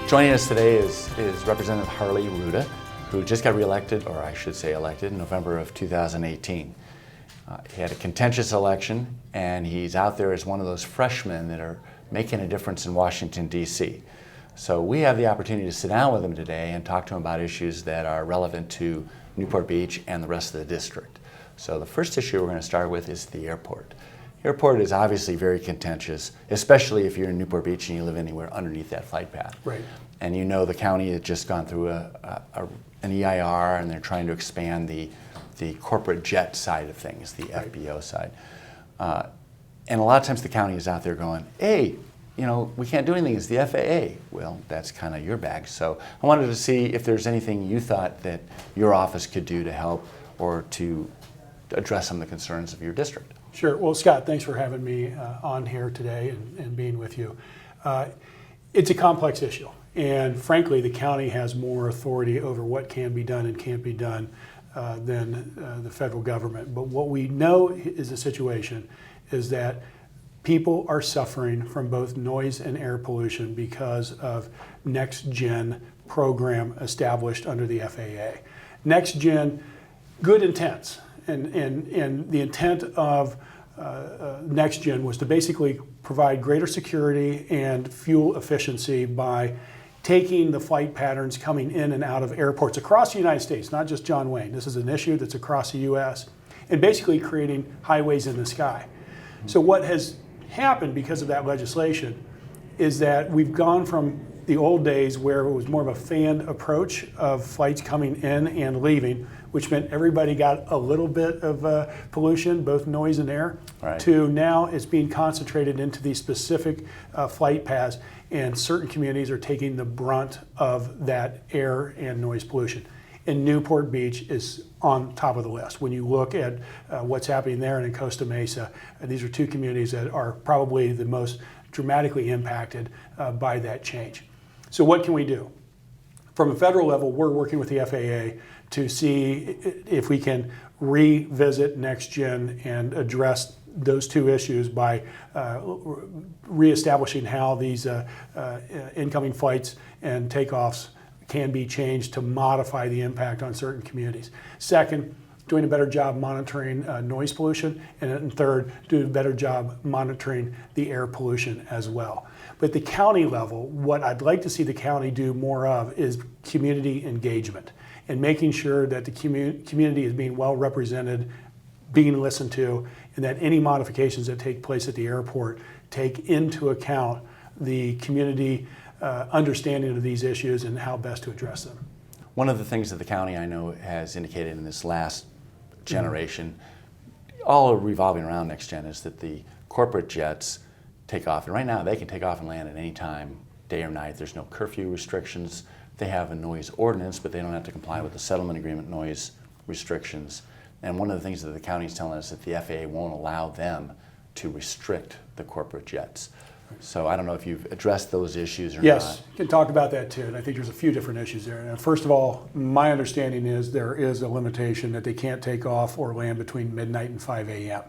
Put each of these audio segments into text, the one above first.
Joining us today is Representative Harley Rouda, who just got reelected, or I should say elected, in November of 2018. He had a contentious election, and he's out there as one of those freshmen that are making a difference in Washington, D.C. So we have the opportunity to sit down with him today and talk to him about issues that are relevant to Newport Beach and the rest of the district. So the first issue we're going to start with is the airport. Airport is obviously very contentious, especially if you're in Newport Beach and you live anywhere underneath that flight path. Right. And you know the county has just gone through an EIR, and they're trying to expand the corporate jet side of things, the Right. FBO side. And a lot of times the county is out there going, hey, you know, we can't do anything, it's the FAA. Well, that's kind of your bag. So I wanted to see if there's anything you thought that your office could do to help or to address some of the concerns of your district. Sure. Well, Scott, thanks for having me on here today and being with you. It's a complex issue, and frankly, the county has more authority over what can be done and can't be done than the federal government. But what we know is the situation is that people are suffering from both noise and air pollution because of Next Gen program established under the FAA. Next Gen, good intents. And the intent of Next Gen was to basically provide greater security and fuel efficiency by taking the flight patterns coming in and out of airports across the United States, not just John Wayne. This is an issue that's across the U.S. and basically creating highways in the sky. So what has happened because of that legislation is that we've gone from the old days where it was more of a fanned approach of flights coming in and leaving, which meant everybody got a little bit of pollution, both noise and air, Right. to now it's being concentrated into these specific flight paths, and certain communities are taking the brunt of that air and noise pollution. And Newport Beach is on top of the list. When you look at what's happening there and in Costa Mesa, these are two communities that are probably the most dramatically impacted by that change. So what can we do? From a federal level, we're working with the FAA to see if we can revisit Next Gen and address those two issues by reestablishing how these incoming flights and takeoffs can be changed to modify the impact on certain communities. Second, doing a better job monitoring noise pollution, and then third, doing a better job monitoring the air pollution as well. But at the county level, what I'd like to see the county do more of is community engagement and making sure that the community is being well represented, being listened to, and that any modifications that take place at the airport take into account the community understanding of these issues and how best to address them. One of the things that the county, I know, has indicated in this last generation, all revolving around Next Gen, is that the corporate jets take off. And right now they can take off and land at any time, day or night. There's no curfew restrictions. They have a noise ordinance, but they don't have to comply with the settlement agreement noise restrictions. And one of the things that the county is telling us is that the FAA won't allow them to restrict the corporate jets. So I don't know if you've addressed those issues or not. Yes, can talk about that too, and I think there's a few different issues there. And first of all, my understanding is there is a limitation that they can't take off or land between midnight and 5 a.m.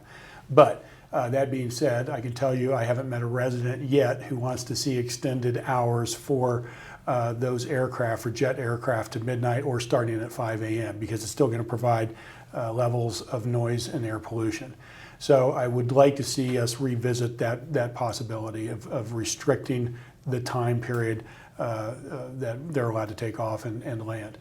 But that being said, I can tell you I haven't met a resident yet who wants to see extended hours for those aircraft, for jet aircraft, to midnight or starting at 5 a.m. because it's still going to provide levels of noise and air pollution. So I would like to see us revisit that possibility of restricting the time period that they're allowed to take off and land.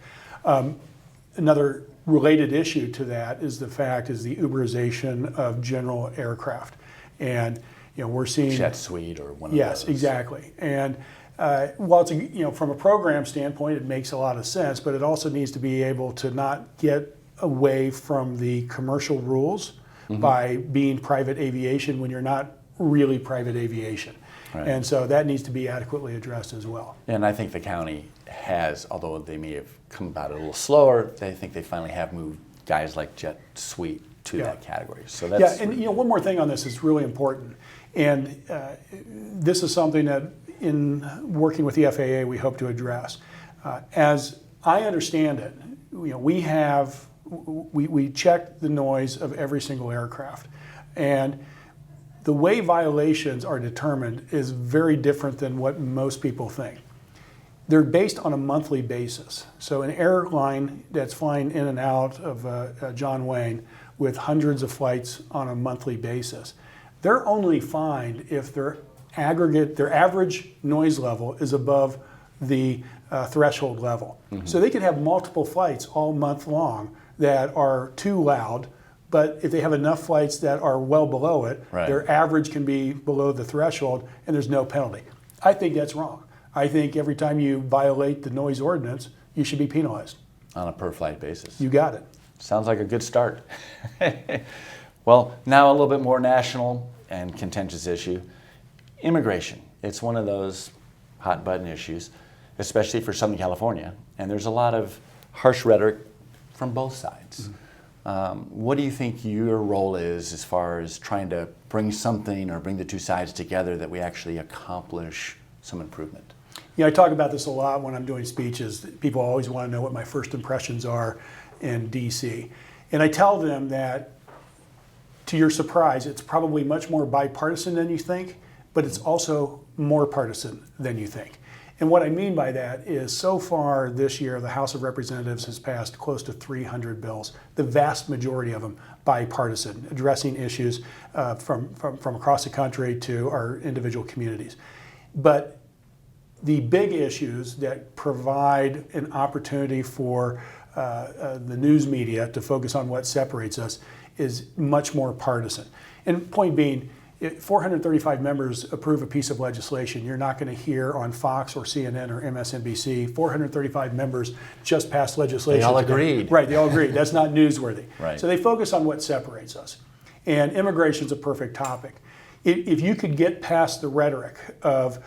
Another related issue to that is the Uberization of general aircraft, and we're seeing Jet Suite or one of those. Yes, exactly. And while it's from a program standpoint, it makes a lot of sense, but it also needs to be able to not get away from the commercial rules by being private aviation when you're not really private aviation. Right. And so that needs to be adequately addressed as well. And I think the county has, although they may have come about it a little slower, I think they finally have moved guys like Jet Suite to that category. So that's one more thing on this is really important. And this is something that in working with the FAA we hope to address. As I understand it, we check the noise of every single aircraft, and the way violations are determined is very different than what most people think. they're based on a monthly basis. So an airline that's flying in and out of John Wayne with hundreds of flights on a monthly basis, they're only fined if their average noise level is above the threshold level. Mm-hmm. So they could have multiple flights all month long that are too loud, but if they have enough flights that are well below it, right, their average can be below the threshold and there's no penalty. I think that's wrong. I think every time you violate the noise ordinance, you should be penalized. On a per flight basis. You got it. Sounds like a good start. Well, now a little bit more national and contentious issue. Immigration. It's one of those hot button issues, especially for Southern California. And there's a lot of harsh rhetoric from both sides. Mm-hmm. What do you think your role is as far as trying to bring something or bring the two sides together that we actually accomplish some improvement? Yeah, I talk about this a lot when I'm doing speeches. People always want to know what my first impressions are in DC. And I tell them that, to your surprise, it's probably much more bipartisan than you think, but it's also more partisan than you think. And what I mean by that is, so far this year, the House of Representatives has passed close to 300 bills, the vast majority of them bipartisan, addressing issues from across the country to our individual communities. But the big issues that provide an opportunity for the news media to focus on what separates us is much more partisan. And point being, if 435 members approve a piece of legislation, you're not going to hear on Fox or CNN or MSNBC, 435 members just passed legislation. They all agreed. Right, they all agreed. That's not newsworthy. Right. So they focus on what separates us. And immigration is a perfect topic. If you could get past the rhetoric of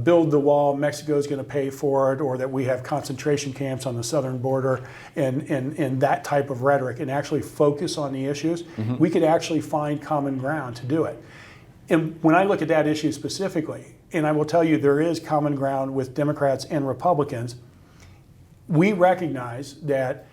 build the wall, Mexico's going to pay for it, or that we have concentration camps on the southern border, and that type of rhetoric, and actually focus on the issues, mm-hmm, we could actually find common ground to do it. And when I look at that issue specifically, and I will tell you there is common ground with Democrats and Republicans, we recognize that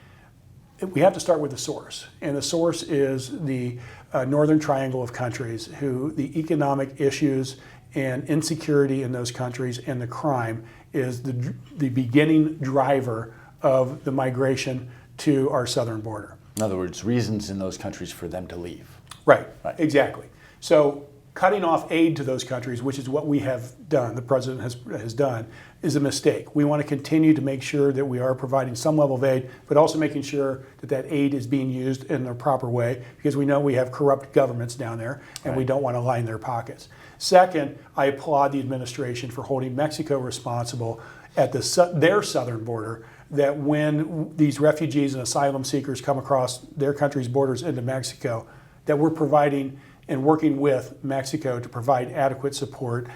we have to start with the source. And the source is the Northern Triangle of countries, who the economic issues and insecurity in those countries and the crime is the beginning driver of the migration to our southern border. In other words, reasons in those countries for them to leave. Right. Exactly. So cutting off aid to those countries, which is what we have done, the president has done, is a mistake. We want to continue to make sure that we are providing some level of aid, but also making sure that that aid is being used in the proper way, because we know we have corrupt governments down there, and we don't want to line their pockets. Second, I applaud the administration for holding Mexico responsible at their southern border, that when these refugees and asylum seekers come across their country's borders into Mexico, that we're providing and working with Mexico to provide adequate support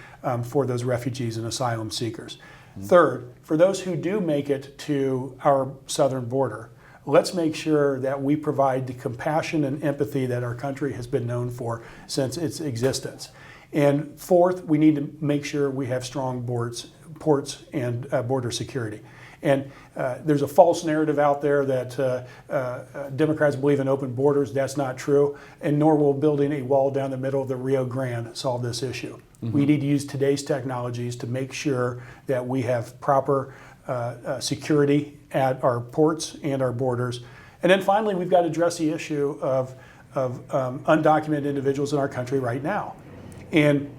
for those refugees and asylum seekers. Mm-hmm. Third, for those who do make it to our southern border, let's make sure that we provide the compassion and empathy that our country has been known for since its existence. And fourth, we need to make sure we have strong ports and border security. And there's a false narrative out there that Democrats believe in open borders. That's not true, and nor will building a wall down the middle of the Rio Grande solve this issue. Mm-hmm. We need to use today's technologies to make sure that we have proper security at our ports and our borders. And then finally, we've got to address the issue of undocumented individuals in our country right now. And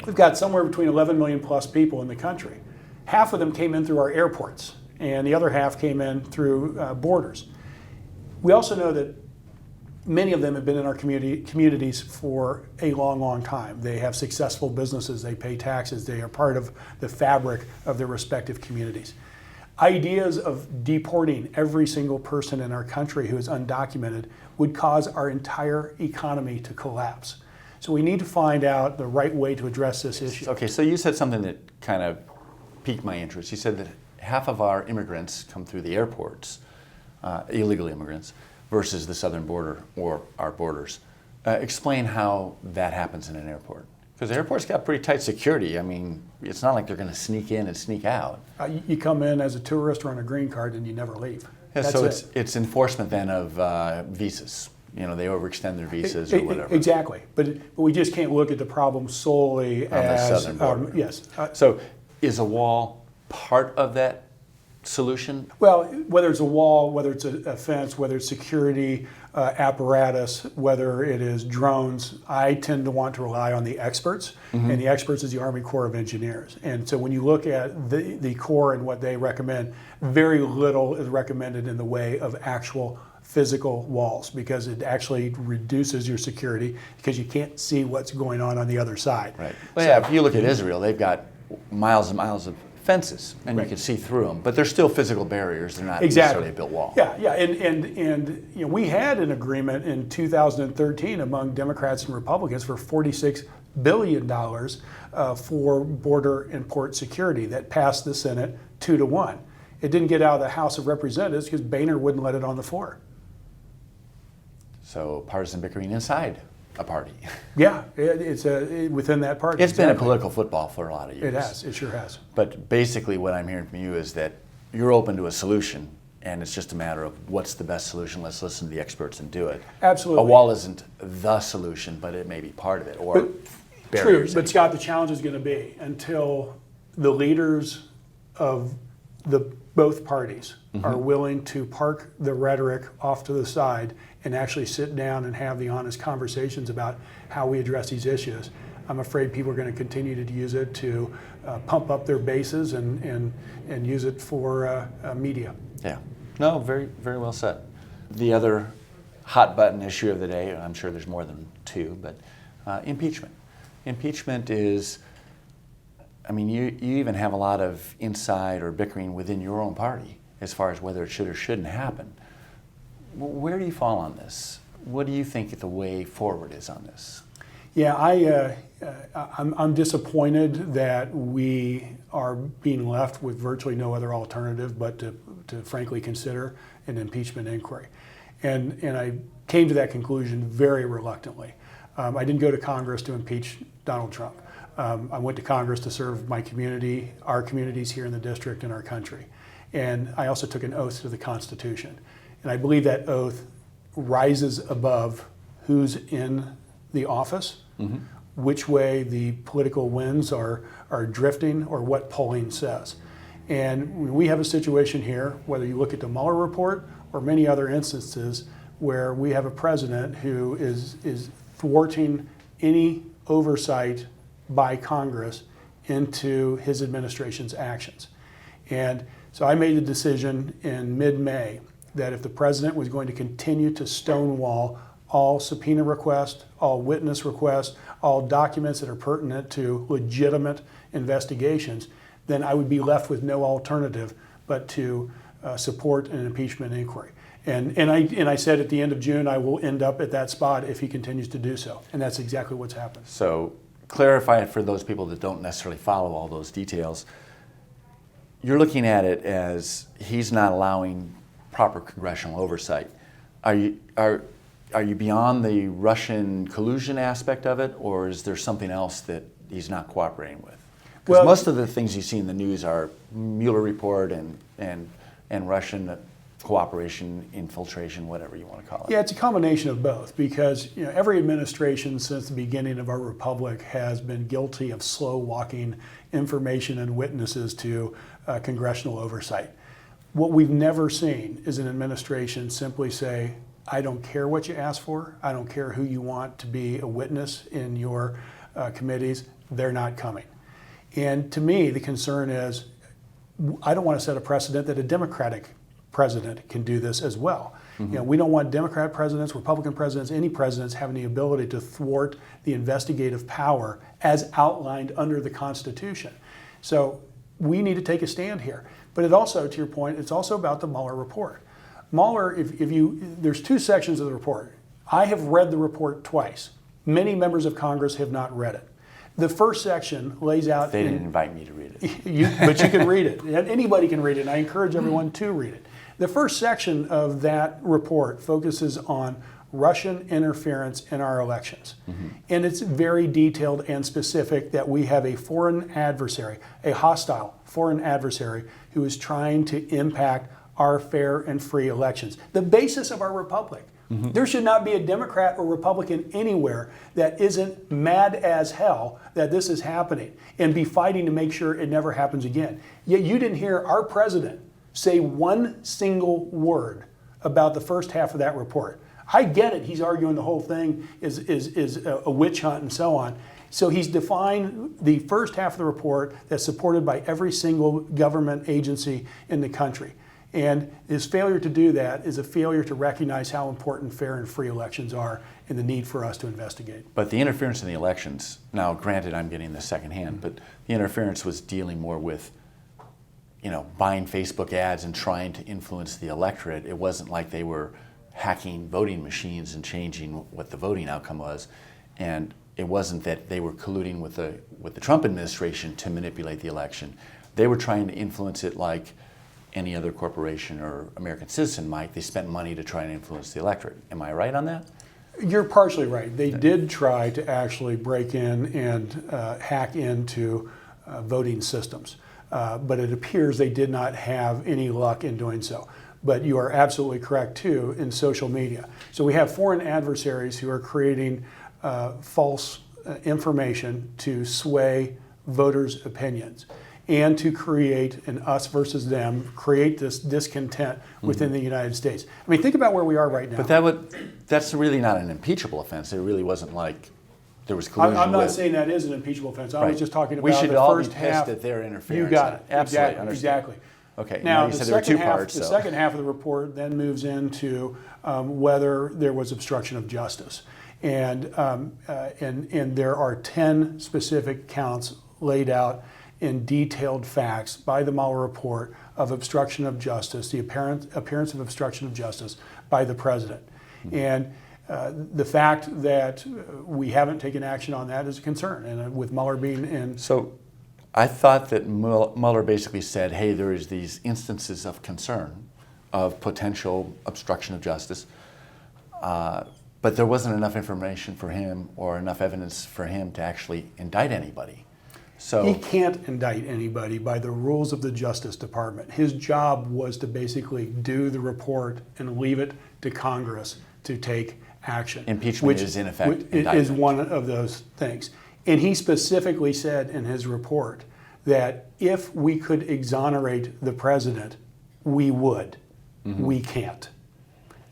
we've got somewhere between 11 million plus people in the country. Half of them came in through our airports, and the other half came in through borders. We also know that many of them have been in our communities for a long, long time. They have successful businesses, they pay taxes, they are part of the fabric of their respective communities. Ideas of deporting every single person in our country who is undocumented would cause our entire economy to collapse. So we need to find out the right way to address this issue. Okay, so you said something that kind of piqued my interest. You said that half of our immigrants come through the airports, illegal immigrants, versus the southern border or our borders. Explain how that happens in an airport. Because the airport's got pretty tight security. I mean, it's not like they're going to sneak in and sneak out. You come in as a tourist or on a green card and you never leave. Yeah, so it's enforcement then of visas. You know, they overextend their visas or whatever. Exactly. But we just can't look at the problem solely on the southern border. Yes. So is a wall part of that solution? Well, whether it's a wall, whether it's a fence, whether it's security apparatus, whether it is drones, I tend to want to rely on the experts, and the experts is the Army Corps of Engineers. And so when you look at the Corps and what they recommend, very little is recommended in the way of actual physical walls, because it actually reduces your security because you can't see what's going on the other side. Right. Well, yeah, if you look at Israel, they've got miles and miles of fences, and you can see through them, but they're still physical barriers. They're not necessarily a built wall. Yeah, and you know, we had an agreement in 2013 among Democrats and Republicans for $46 billion for border and port security that passed the Senate 2-1. It didn't get out of the House of Representatives because Boehner wouldn't let it on the floor. So partisan bickering inside a party. Yeah, it's within that party. It's been a political football for a lot of years. It has. It sure has. But basically what I'm hearing from you is that you're open to a solution, and it's just a matter of what's the best solution. Let's listen to the experts and do it. Absolutely. A wall isn't the solution, but it may be part of it. Or True, but Scott, the challenge is going to be until the leaders of both parties are willing to park the rhetoric off to the side and actually sit down and have the honest conversations about how we address these issues. I'm afraid people are going to continue to use it to pump up their bases and use it for media. Yeah. No, very, very well said. The other hot button issue of the day, and I'm sure there's more than two, but impeachment. Impeachment is, I mean, you even have a lot of inside or bickering within your own party as far as whether it should or shouldn't happen. Where do you fall on this? What do you think the way forward is on this? Yeah, I'm disappointed that we are being left with virtually no other alternative but to frankly consider an impeachment inquiry. And I came to that conclusion very reluctantly. I didn't go to Congress to impeach Donald Trump. I went to Congress to serve my community, our communities here in the district, and our country. And I also took an oath to the Constitution. And I believe that oath rises above who's in the office, which way the political winds are drifting, or what polling says. And we have a situation here, whether you look at the Mueller report or many other instances, where we have a president who is thwarting any oversight by Congress into his administration's actions. And so I made the decision in mid-May that if the president was going to continue to stonewall all subpoena requests, all witness requests, all documents that are pertinent to legitimate investigations, then I would be left with no alternative but to support an impeachment inquiry. And I said at the end of June, I will end up at that spot if he continues to do so. And that's exactly what's happened. So clarify it for those people that don't necessarily follow all those details. You're looking at it as he's not allowing proper congressional oversight. Are you beyond the Russian collusion aspect of it, or is there something else that he's not cooperating with? Because most of the things you see in the news are Mueller report and Russian cooperation, infiltration, whatever you want to call it. Yeah, it's a combination of both, because every administration since the beginning of our republic has been guilty of slow walking information and witnesses to congressional oversight. What we've never seen is an administration simply say, I don't care what you ask for, I don't care who you want to be a witness in your committees, they're not coming. And to me, the concern is, I don't want to set a precedent that a Democratic president can do this as well. We don't want Democrat presidents, Republican presidents, any presidents having the ability to thwart the investigative power as outlined under the Constitution. So we need to take a stand here. But it also, to your point, it's also about the Mueller report. Mueller, there's two sections of the report. I have read the report twice. Many members of Congress have not read it. The first section lays out... They didn't invite me to read it. But you can read it. Anybody can read it, and I encourage everyone to read it. The first section of that report focuses on Russian interference in our elections. And it's very detailed and specific that we have a foreign adversary, a hostile foreign adversary, who is trying to impact our fair and free elections. The basis of our republic, There should not be a Democrat or Republican anywhere that isn't mad as hell that this is happening and be fighting to make sure it never happens again. Yet you didn't hear our president say one single word about the first half of that report. I get it, he's arguing the whole thing is a witch hunt and so on. So he's defined the first half of the report that's supported by every single government agency in the country. And his failure to do that is a failure to recognize how important fair and free elections are and the need for us to investigate. But the interference in the elections, now granted I'm getting this secondhand, but the interference was dealing more with, buying Facebook ads and trying to influence the electorate. It wasn't like they were hacking voting machines and changing what the voting outcome was. And it wasn't that they were colluding with the Trump administration to manipulate the election. They were trying to influence it like any other corporation or American citizen might. They spent money to try and influence the electorate. Am I right on that? You're partially right. They did try to actually break in and hack into voting systems. But it appears they did not have any luck in doing so. But you are absolutely correct, too, in social media. So we have foreign adversaries who are creating false information to sway voters' opinions and to create an us versus them, create this discontent within the United States. I mean, think about where we are right now. But that's really not an impeachable offense. It really wasn't like there was collusion. I'm not saying that is an impeachable offense. I was just talking about we should the all first be half. pissed at their interference. You got it. Absolutely. Exactly. Okay. Now you the said there were second two half, parts. the second half of the report then moves into whether there was obstruction of justice, and there are 10 specific counts laid out in detailed facts by the Mueller report of obstruction of justice, the appearance of obstruction of justice by the president. And the fact that we haven't taken action on that is a concern, and with Mueller being in. So I thought that Mueller basically said, hey, there is these instances of concern of potential obstruction of justice, but there wasn't enough information for him or enough evidence for him to actually indict anybody. So he can't indict anybody by the rules of the Justice Department. His job was to basically do the report and leave it to Congress to take action. Impeachment is in effect indictment. Is one of those things. And he specifically said in his report that if we could exonerate the president, we would. We can't.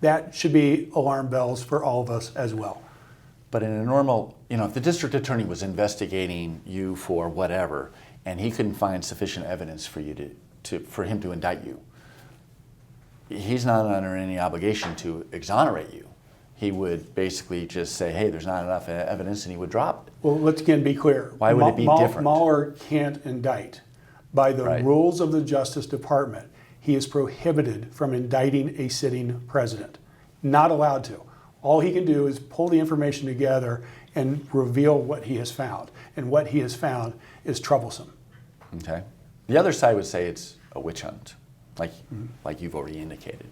That should be alarm bells for all of us as well. But in a normal, if the district attorney was investigating you for whatever, and he couldn't find sufficient evidence for you for him to indict you, he's not under any obligation to exonerate you. He would basically just say, hey, there's not enough evidence, and he would drop it. Well, let's again be clear. Why would it be different? Mueller can't indict. By the Right. rules of the Justice Department, he is prohibited from indicting a sitting president. Not allowed to. All he can do is pull the information together and reveal what he has found. And what he has found is troublesome. Okay. The other side would say it's a witch hunt, like you've already indicated.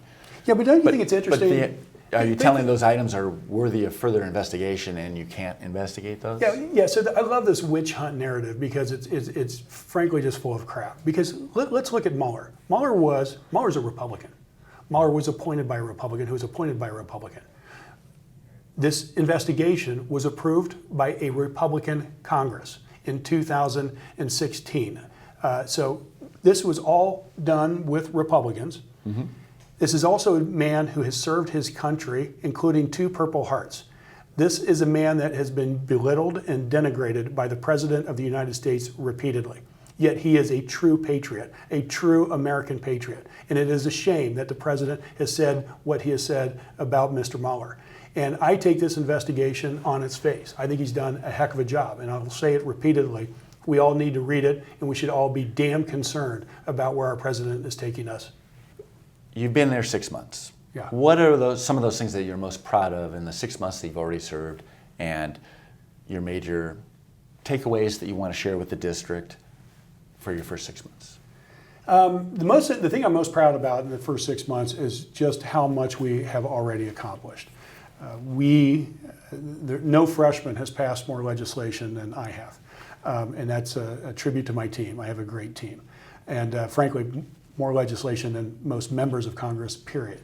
Yeah, but don't you think it's interesting? Are you telling those items are worthy of further investigation and you can't investigate those? Yeah. So I love this witch hunt narrative because it's frankly just full of crap. Because let's look at Mueller. Mueller's a Republican. Mueller was appointed by a Republican who was appointed by a Republican. This investigation was approved by a Republican Congress in 2016. So this was all done with Republicans. This is also a man who has served his country, including 2 Purple Hearts. This is a man that has been belittled and denigrated by the President of the United States repeatedly. Yet he is a true patriot, a true American patriot. And it is a shame that the President has said what he has said about Mr. Mueller. And I take this investigation on its face. I think he's done a heck of a job, and I will say it repeatedly. We all need to read it, and we should all be damn concerned about where our president is taking us. You've been there 6 months. Yeah. What are some of those things that you're most proud of in the 6 months that you've already served, and your major takeaways that you want to share with the district for your first 6 months? The thing I'm most proud about in the first 6 months is just how much we have already accomplished. No freshman has passed more legislation than I have, and that's a tribute to my team. I have a great team, and frankly, more legislation than most members of Congress, period.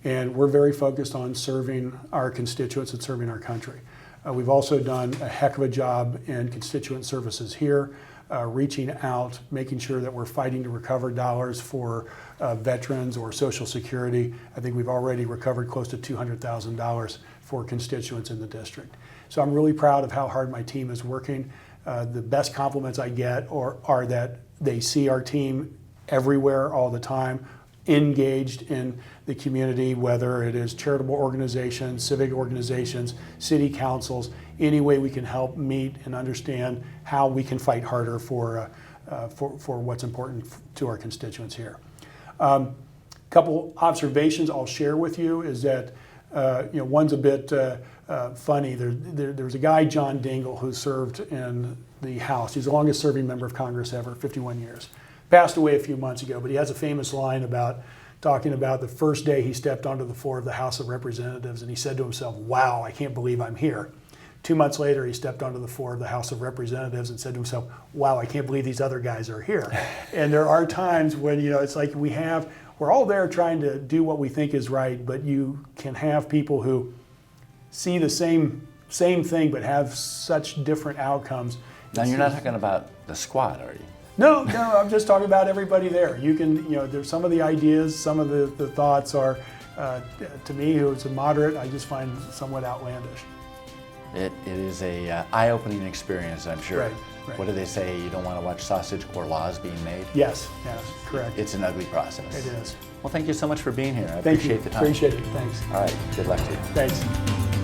And we're very focused on serving our constituents and serving our country. We've also done a heck of a job in constituent services here, reaching out, making sure that we're fighting to recover dollars for veterans or Social Security. I think we've already recovered close to $200,000 for constituents in the district. So I'm really proud of how hard my team is working. The best compliments I get are that they see our team everywhere all the time, engaged in the community, whether it is charitable organizations, civic organizations, city councils, any way we can help meet and understand how we can fight harder for what's important to our constituents here. Couple observations I'll share with you is that one's a bit funny. There's a guy, John Dingell, who served in the House. He's the longest serving member of Congress ever, 51 years. Passed away a few months ago, but he has a famous line about talking about the first day he stepped onto the floor of the House of Representatives, and he said to himself, "Wow, I can't believe I'm here." 2 months later, he stepped onto the floor of the House of Representatives and said to himself, "Wow, I can't believe these other guys are here." And there are times when, it's like we're all there trying to do what we think is right, but you can have people who see the same thing but have such different outcomes. Now, you're not talking about the squad, are you? No, I'm just talking about everybody there. You can, there's some of the ideas, some of the thoughts are, to me, who's a moderate, I just find somewhat outlandish. It is a eye-opening experience, I'm sure. Right. What do they say? You don't want to watch sausage or laws being made? Yes, correct. It's an ugly process. It is. Well, thank you so much for being here. I Thank appreciate you. the time. Appreciate it. Thanks. All right. Good luck to you. Thanks.